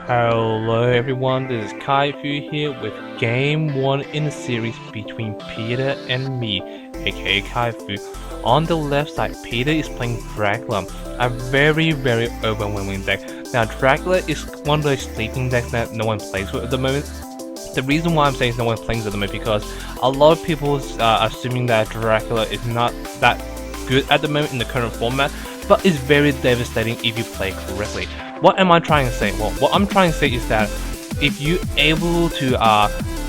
Hello everyone, this is Kaifu here with game 1 in the series between Peter and me, aka Kaifu. On the left side, Peter is playing Dracula, a very overwhelming deck. Now Dracula is one of those sleeping decks that no one plays with at the moment. The reason why I'm saying no one plays at the moment because a lot of people are assuming that Dracula is not that good at the moment in the current format, but it's very devastating if you play correctly. What am I trying to say? Well, what I'm trying to say is that if you're able to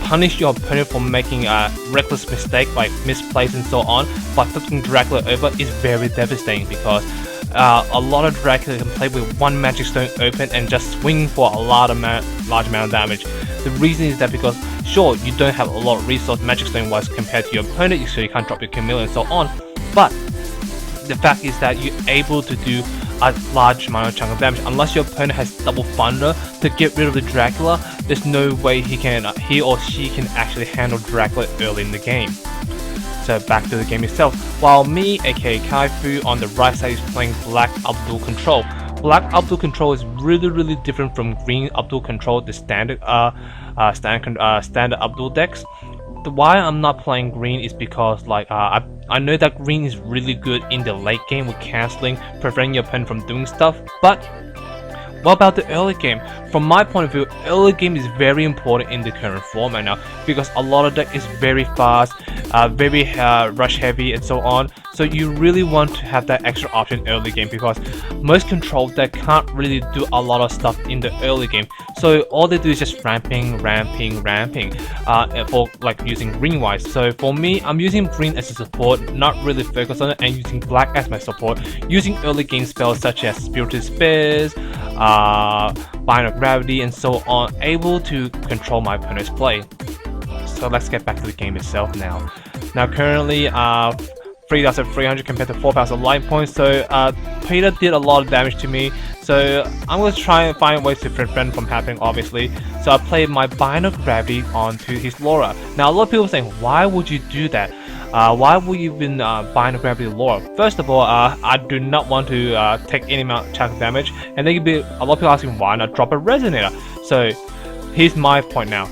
punish your opponent for making a reckless mistake like misplays and so on by flipping Dracula over is very devastating because a lot of Dracula can play with one magic stone open and just swing for a large amount of damage. The reason is that because sure you don't have a lot of resource magic stone wise compared to your opponent, so you can't drop your chameleon and so on, but the fact is that you're able to do a large amount of chunk of damage. Unless your opponent has double thunder to get rid of the Dracula, there's no way he or she can actually handle Dracula early in the game. So back to the game itself. While me, aka Kaifu, on the right side is playing Black Abdul Control. Black Abdul Control is really different from Green Abdul Control, the standard Abdul decks. Why I'm not playing green is because I know that green is really good in the late game with cancelling, preventing your opponent from doing stuff, but what about the early game? From my point of view, early game is very important in the current format now because a lot of deck is very fast, very rush heavy and so on. So you really want to have that extra option early game because most control deck can't really do a lot of stuff in the early game. So all they do is just ramping for like using green wise. So for me, I'm using green as a support, not really focused on it, and using black as my support, using early game spells such as Spirited Spears, Bind of Gravity and so on, able to control my opponent's play. So let's get back to the game itself now. Now currently 3,300 compared to 4,000 light points, so Peter did a lot of damage to me, so I'm going to try and find ways to prevent from happening obviously. So I played my Bind of Gravity onto his Laura. Now a lot of people are saying, why would you do that? Why would you even Bind of Gravity Laura? First of all, I do not want to take any amount of chunk of damage, and there could be a lot of people asking why not drop a Resonator. So here's my point now.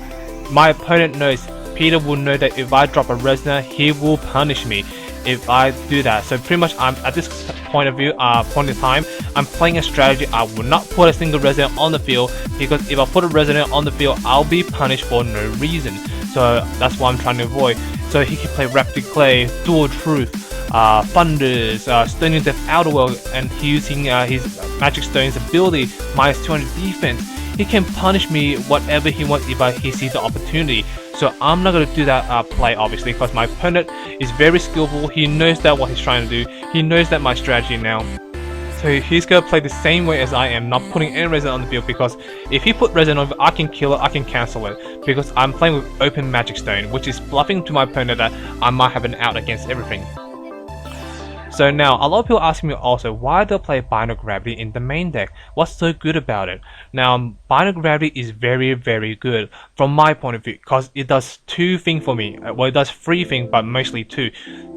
My opponent knows, Peter will know that if I drop a Resonator, he will punish me if I do that. So pretty much I'm at this point in time, I'm playing a strategy. I will not put a single Resonator on the field because if I put a Resonator on the field, I'll be punished for no reason. So that's what I'm trying to avoid. So he can play Rapid Clay, Dual Truth, Thunders, Stoning Death Outer World, and using his Magic Stone's ability, minus 200 defense. He can punish me whatever he wants if he sees the opportunity. So I'm not going to do that play obviously because my opponent is very skillful. He knows that what he's trying to do. He knows that my strategy now. So he's going to play the same way as I am, not putting any Resident on the field, because if he put Resident on, I can kill it, I can cancel it, because I'm playing with open Magic Stone, which is bluffing to my opponent that I might have an out against everything. So now, a lot of people ask me also, why do I play Bind of Gravity in the main deck? What's so good about it? Now, Bind of Gravity is very good from my point of view, because it does two things for me. Well, it does three things, but mostly two.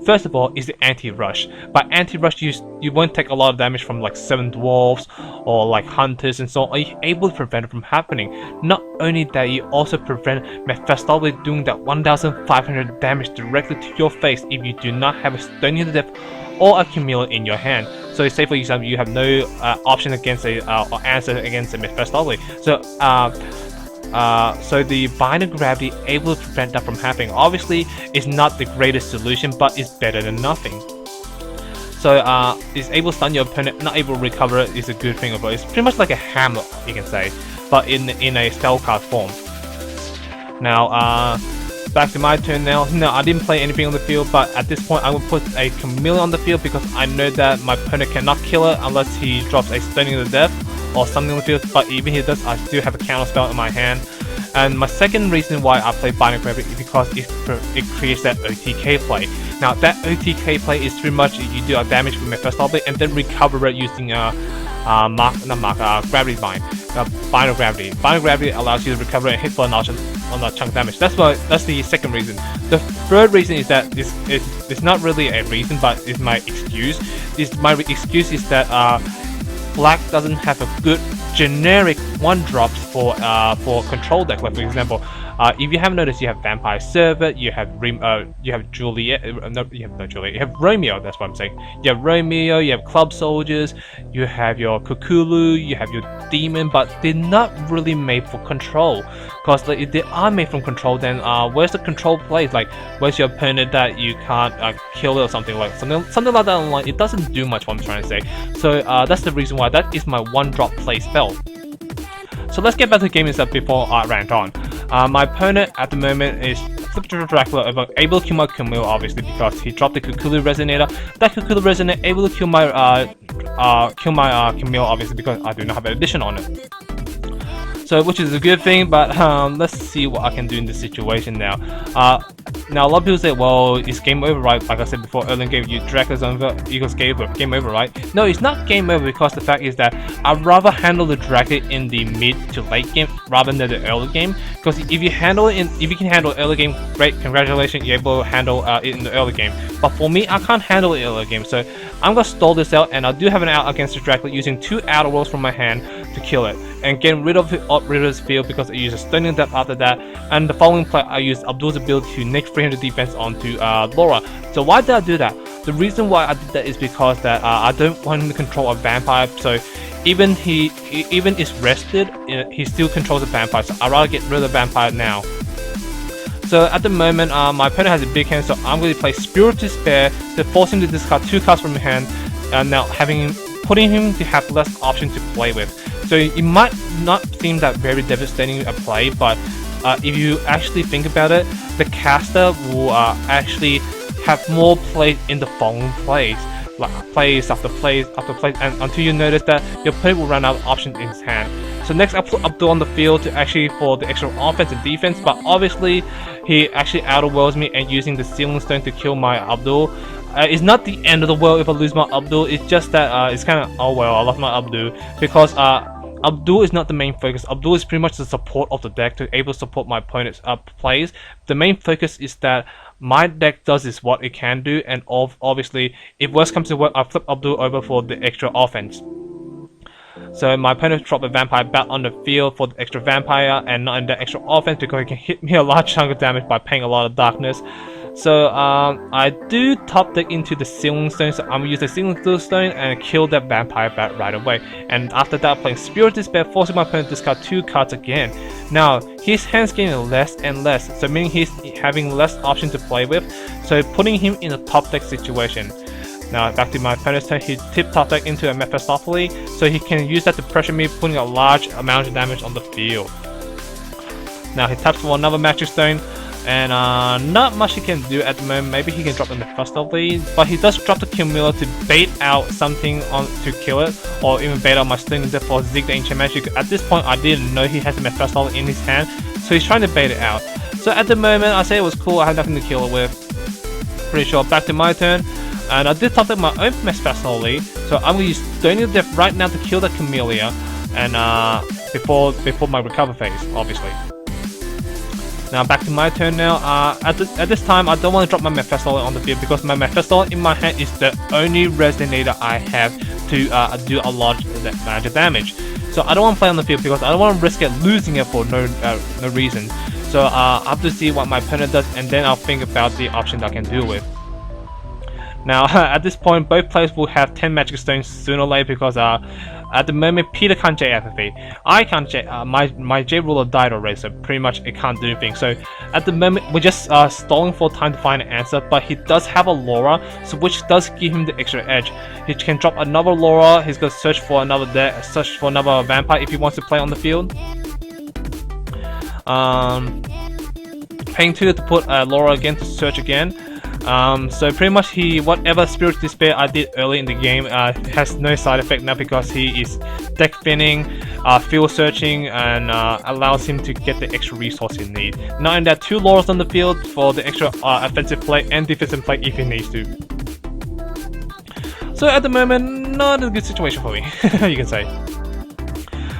First of all, is the anti-rush. By anti-rush, you won't take a lot of damage from like 7 dwarves or like hunters and so on. You're able to prevent it from happening. Not only that, you also prevent Mephistopheles doing that 1,500 damage directly to your face if you do not have a Stone in the Depth or a chameleon in your hand. So say for example you have no option against or answer against a Mephistopheles. So so the Bind of Gravity able to prevent that from happening. Obviously it's not the greatest solution, but it's better than nothing. So it's able to stun your opponent, not able to recover it is a good thing about it. It's pretty much like a hammer, you can say, but in a spell card form. Now back to my turn now. No, I didn't play anything on the field, but at this point I will put a chameleon on the field because I know that my opponent cannot kill it unless he drops a Stoning to Death or something on the field, but even if he does, I still have a counter spell in my hand. And my second reason why I play Bind of Gravity is because it creates that OTK play. Now that OTK play is pretty much you do a damage with Mephistopheles and then recover it using Gravity Bind. Bind of Gravity. Bind of Gravity allows you to recover and hit for an option on the chunk damage. That's the second reason. The third reason is that it's not really a reason, but it's my excuse. My excuse is that Black doesn't have a good generic 1-drops for control deck. Like for example, if you haven't noticed, you have Vampire Servant, you have Juliet, you have Romeo. That's what I'm saying. You have Romeo, you have Club Soldiers, you have your Cthulhu, you have your Demon, but they're not really made for control. Because like, if they are made from control, then where's the control plays? Like, where's your opponent that you can't kill it or something like that online? It doesn't do much. What I'm trying to say. So that's the reason why that is my 1-drop play spell. So let's get back to the game itself before I rant on. My opponent at the moment is Dracula, able to kill my Camille, obviously, because he dropped the Cthulhu Resonator. That Cthulhu Resonator able to kill my Camille, obviously, because I do not have an addition on it. So, which is a good thing, but let's see what I can do in this situation now. Now a lot of people say, well, it's game over, right? Like I said before, early in game, you Dracula's over equals game over, right? No, it's not game over, because the fact is that I'd rather handle the Dracula in the mid to late game rather than the early game. Because if you can handle early game, great, congratulations, you're able to handle it in the early game. But for me, I can't handle it early game, so I'm gonna stall this out, and I do have an out against the Dracula using 2 Outer Worlds from my hand to kill it and getting rid of his field, because I use a Stunning Depth after that. And the following play, I used Abdul's ability to nick 300 defense onto Laura. So why did I do that? The reason why I did that is because that I don't want him to control a vampire. So even is rested, he still controls a vampire. So I'd rather get rid of the vampire now. So at the moment, my opponent has a big hand, so I'm going to play Spirit Despair to force him to discard 2 cards from his hand, and now putting him to have less options to play with. So it might not seem that very devastating a play, but if you actually think about it, the caster will actually have more plays in the following plays, like plays after plays after plays, and until you notice that your opponent will run out of options in his hand. So next I put Abdul on the field to actually for the extra offense and defense, but obviously he actually outer worlds me and using the Sealing Stone to kill my Abdul. It's not the end of the world if I lose my Abdul, it's just that it's kind of, oh well, I lost my Abdul, because Abdul is not the main focus. Abdul is pretty much the support of the deck to able to support my opponent's plays. The main focus is that my deck does is what it can do, and obviously if worst comes to worst, I flip Abdul over for the extra offense. So my opponent dropped a vampire back on the field for the extra vampire and not in the extra offense, because he can hit me a large chunk of damage by paying a lot of darkness. So I do top deck into the Sealing Stone, so I'm gonna use the Sealing Stone and kill that vampire bat right away. And after that, playing Spirit Despair, forcing my opponent to discard 2 cards again. Now his hand's getting less and less, so meaning he's having less options to play with, so putting him in a top deck situation. Now back to my opponent's turn, he tipped top deck into a Mephistopheles, so he can use that to pressure me, putting a large amount of damage on the field. Now he taps for another Magic Stone, and not much he can do at the moment. Maybe he can drop the Mephistopheles, but he does drop the Camilla to bait out something to kill it, or even bait out my Stunning Depth for Zig the Ancient Magic. At this point, I didn't know he has a Mephistopheles in his hand, so he's trying to bait it out. So at the moment, I say it was cool, I had nothing to kill it with. Pretty sure. Back to my turn, and I did top deck my own Mephistopheles, so I'm going to use Stunning Depth right now to kill the Camellia, and before my recover phase, obviously. Now back to my turn now. At this time, I don't want to drop my Mephistopheles on the field, because my Mephistopheles in my hand is the only Resonator I have to do a lot of magic damage. So I don't want to play on the field, because I don't want to risk losing it for no reason. So I have to see what my opponent does, and then I'll think about the options I can do with. Now at this point, both players will have 10 Magic Stones sooner or later, because at the moment Peter can't J FFE. I can't J, my J ruler died already, so pretty much it can't do anything. So at the moment we're just stalling for time to find an answer, but he does have a Laura, so which does give him the extra edge. He can drop another Laura, he's gonna search for another vampire if he wants to play on the field. Paying 2 to put Laura again to search again. So pretty much whatever Spirit Despair I did early in the game has no side effect now, because he is deck thinning, field searching, and allows him to get the extra resource he needs. Not in that 2 Lauras on the field for the extra offensive play and defensive play if he needs to. So at the moment, not a good situation for me, you can say.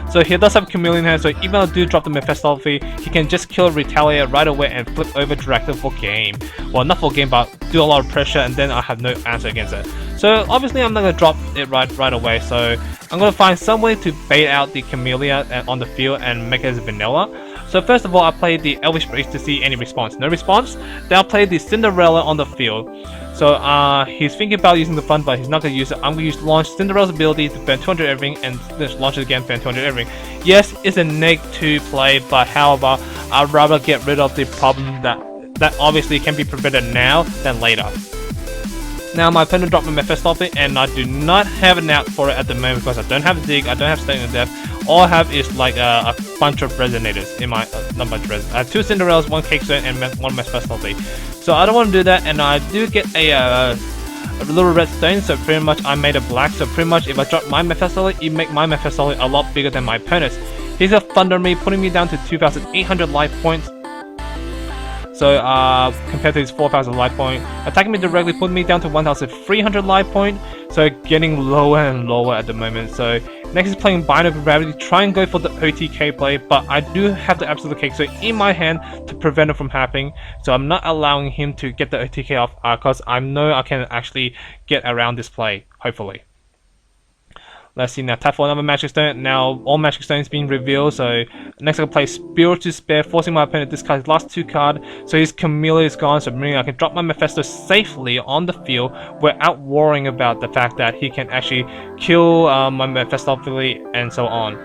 So he does have Chameleon hand, so even if I do drop the Mephistopheles, he can just kill Retaliate right away and flip over Dracula for game. Well, not for game, but do a lot of pressure, and then I have no answer against it. So obviously I'm not going to drop it right away, so I'm gonna find some way to bait out the Camellia on the field and make it as vanilla. So first of all, I played the Elvish Priest to see any response. No response. Then I played the Cinderella on the field. So he's thinking about using the fun, but he's not gonna use it. I'm gonna launch Cinderella's ability to burn 200 everything and just launch it again, burn 200 everything. Yes, it's a -2 play, but however, I'd rather get rid of the problem that obviously can be prevented now than later. Now my opponent dropped my Mephistopheles and I do not have an out for it at the moment because I don't have a dig, I don't have Stone of Death. All I have is like a bunch of Resonators in my not bunch of Resonators. I have 2 Cinderellas, 1 Cake Stone, and 1 Mephistopheles. So I don't want to do that, and I do get a little red stone, so pretty much I made a black. So pretty much if I drop my Mephistopheles, it make my Mephistopheles a lot bigger than my opponent's. He's gonna thunder me, putting me down to 2,800 life points. So compared to his 4,000 life point, attacking me directly put me down to 1,300 life point. So getting lower and lower at the moment. So next is playing Bind of Gravity, try and go for the OTK play, but I do have the Absolute Cake so in my hand to prevent it from happening. So I'm not allowing him to get the OTK off because I know I can actually get around this play, hopefully. Let's see now, tap for another Magic Stone. Now all Magic Stones being revealed, so next I can play Spirited Spare, forcing my opponent to discard his last 2 cards. So his Camellia is gone, so meaning I can drop my Mephisto safely on the field without worrying about the fact that he can actually kill my Mephistopheles and so on.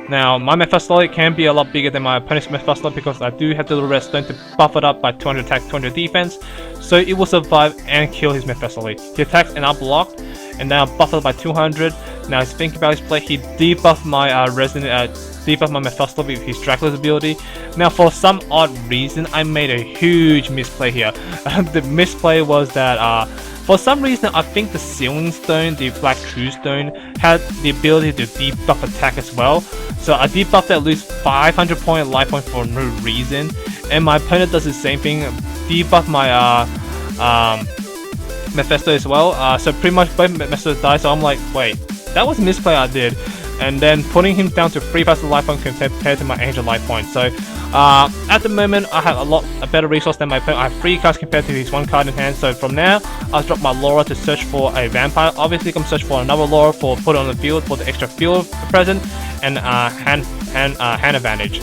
Now my Mephistopheles can be a lot bigger than my opponent's Mephistopheles because I do have the little red stone to buff it up by 200 attack, 200 defense. So it will survive and kill his Mephistopheles. He attacks and I'm blocked. And now buffed by 200. Now he's thinking about his play. He debuffed my debuffed my Mephistopheles with his Dracula's ability. Now for some odd reason, I made a huge misplay here. The misplay was that for some reason, I think the Sealing Stone, the Black True Stone, had the ability to debuff attack as well. So I debuffed at least 500 point life point for no reason. And my opponent does the same thing, debuff my Mephisto as well, so pretty much both Mephistos die, so I'm like, wait, that was a misplay I did, and then putting him down to 3,000 life point compared to my Angel life point. So at the moment I have a better resource than my opponent. I have 3 cards compared to his 1 card in hand, so from now I'll drop my Laura to search for a vampire. Obviously I'm search for another Laura for put on the field for the extra field present and hand advantage.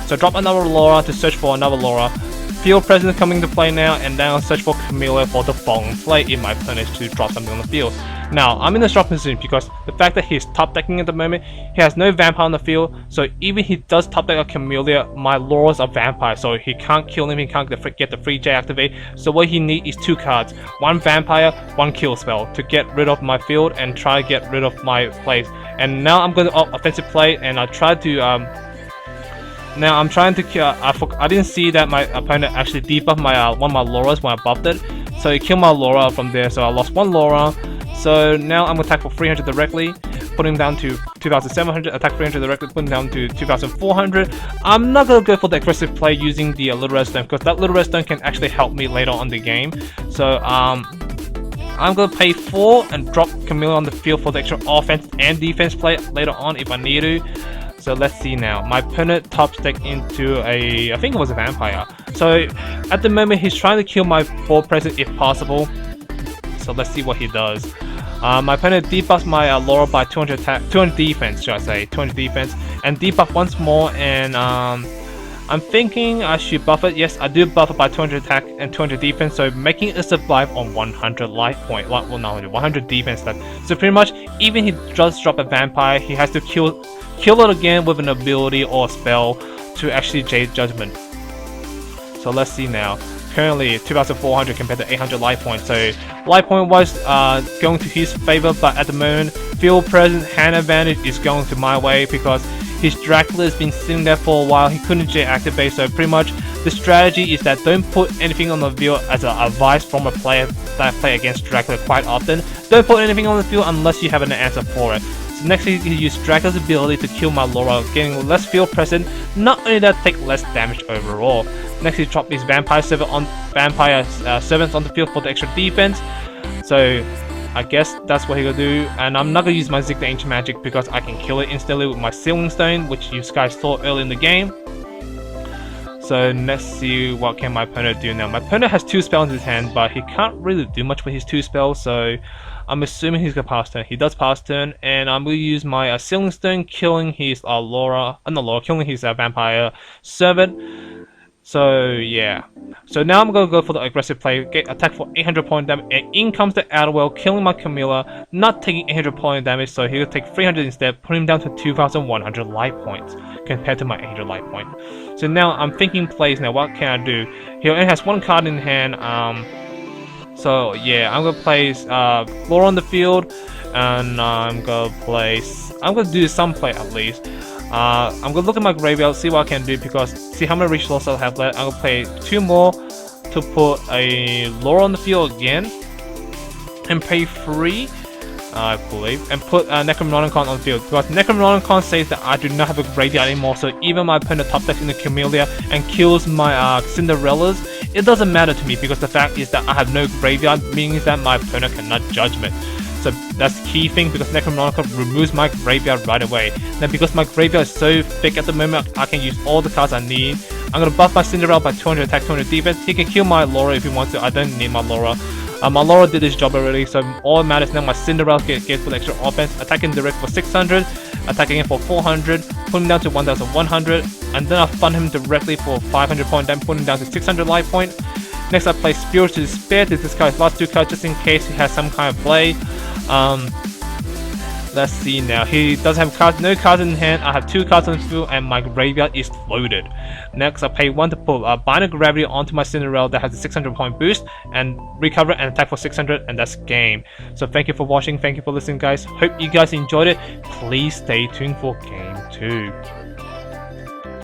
So drop another Laura to search for another Laura. Field presence coming to play now, and then I'll search for Camellia for the following play if my opponent is to drop something on the field. Now, I'm in a strong position because the fact that he's top decking at the moment, he has no vampire on the field, so even he does top deck a Camellia, my Laura's are vampire, so he can't kill him, he can't get the free J activate, so what he needs is 2 cards, 1 vampire, 1 kill spell, to get rid of my field and try to get rid of my plays. And now I'm going to offensive play, and I tried to now I'm trying to kill. I didn't see that my opponent actually debuffed my one of my Lauras when I buffed it, so he killed my Laura from there. So I lost 1 Laura. So now I'm gonna attack for 300 directly, put him down to 2,700. Attack 300 directly, put him down to 2,400. I'm not gonna go for the aggressive play using the Little Red Stone because that Little Red Stone can actually help me later on the game. So I'm gonna pay 4 and drop Camellia on the field for the extra offense and defense play later on if I need to. So let's see now. My opponent top deck into I think it was a vampire. So at the moment he's trying to kill my board present if possible. So let's see what he does. My opponent debuffs my Laura by 200 attack, 200 defense, should I say, 200 defense, and debuff once more. And I'm thinking I should buff it. Yes, I do buff it by 200 attack and 200 defense, so making it survive on 100 life point. Well, not 100 defense left. So pretty much, even he does drop a vampire, he has to kill it again with an ability or a spell to actually Jade Judgment. So let's see now. Currently 2,400 compared to 800 life points. So life point wise going to his favor, but at the moment field presence hand advantage is going to my way because his Dracula has been sitting there for a while. He couldn't J activate, so pretty much the strategy is that don't put anything on the field as an advice from a player that play against Dracula quite often. Don't put anything on the field unless you have an answer for it. So next he used Dracula's ability to kill my Laura, getting less field present. Not only that, take less damage overall. Next he dropped his vampire servants on the field for the extra defense. So I guess that's what he gonna do, and I'm not gonna use my Zig the Ancient Magic because I can kill it instantly with my Sealing Stone, which you guys saw early in the game. So let's see what can my opponent do now. My opponent has 2 spells in his hand, but he can't really do much with his 2 spells, so I'm assuming he's gonna pass turn. He does pass turn, and I'm gonna use my Sealing Stone, killing his killing his Vampire Servant. So yeah. So now I'm gonna go for the aggressive play, get attack for 800 point damage, and in comes the Outerwell, killing my Camilla, not taking 800 point damage, so he'll take 300 instead, putting him down to 2,100 life points compared to my 800 life point. So now I'm thinking plays now. What can I do? He only has one card in hand. So yeah, I'm gonna place Flora on the field, and I'm gonna do some play at least. I'm gonna look at my graveyard, see what I can do, because see how many resources I have left. I'm gonna play 2 more to put a Laura on the field again, and pay 3, I believe, and put Necronomicon on the field, because Necronomicon says that I do not have a graveyard anymore, so even my opponent top decks in the Camellia and kills my Cinderellas, it doesn't matter to me, because the fact is that I have no graveyard, meaning that my opponent cannot judge me. So that's the key thing, because Necronomicon removes my graveyard right away. Now because my graveyard is so thick at the moment, I can use all the cards I need. I'm gonna buff my Cinderella by 200 attack, 200 defense. He can kill my Laura if he wants to. I don't need my Laura. My Laura did his job already, so all that matters now, my Cinderella gets for the extra offense, attacking direct for 600, attacking him for 400, put him down to 1,100, and then I fund him directly for 500 point, then put him down to 600 life point. Next I play Spirit to Despair to discard his last 2 cards just in case he has some kind of play. Let's see now. He does have cards, no cards in hand. I have 2 cards on the field, and my graveyard is loaded. Next, I pay 1 to put Bind of Gravity onto my Cinderella that has a 600 point boost, and recover and attack for 600, and that's game. So thank you for watching, thank you for listening, guys. Hope you guys enjoyed it. Please stay tuned for game 2.